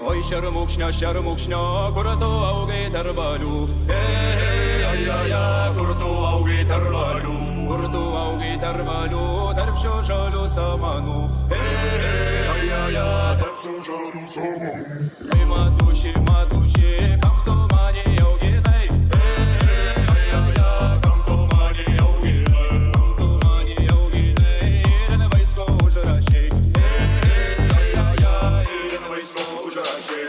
Ой, šermukšnia, kur tu augai tarp balių. Kur tu augai tarp balių, kur tu augai tarp balių, tarp šio žalių samanų. Tarp šio žalių samanų. Kai matuši, kam tu mane auginai? Kam tu mane auginai? Kam tu mane auginai? Ir vaisko užrašei. Ir vaisko užrašei.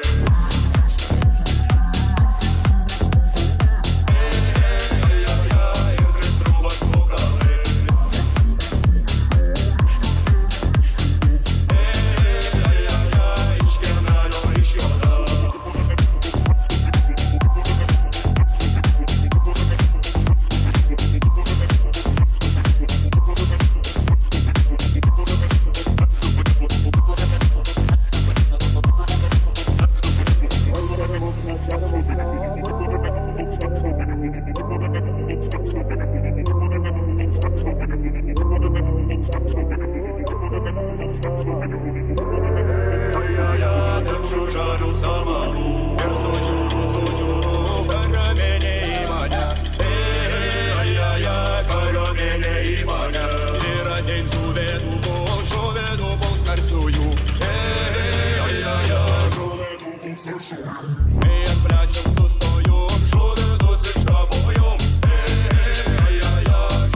Žalių samanų ir sužiūrų kariuomenė į mane. Kariuomenė į mane. Ir atein žuvėdų puls narsiųjų. Žuvėdų puls narsiųjų. Kai ant plečiam sustojom, žuvėdus iškapojom.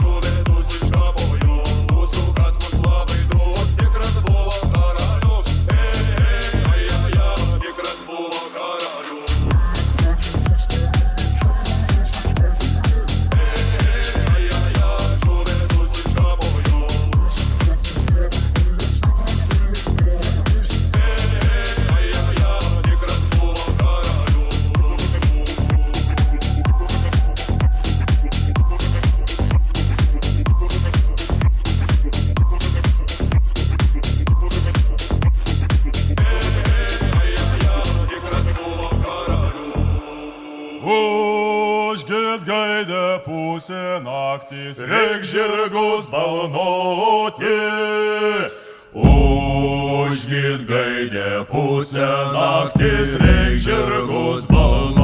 Žuvėdus iškapojom. Mūsų gatvus labai drus, tikras buvo karalius. Užgid gaidė pusė naktis, reik žirgus balnoti. Užgid gaidė pusė naktis, reik žirgus balnoti.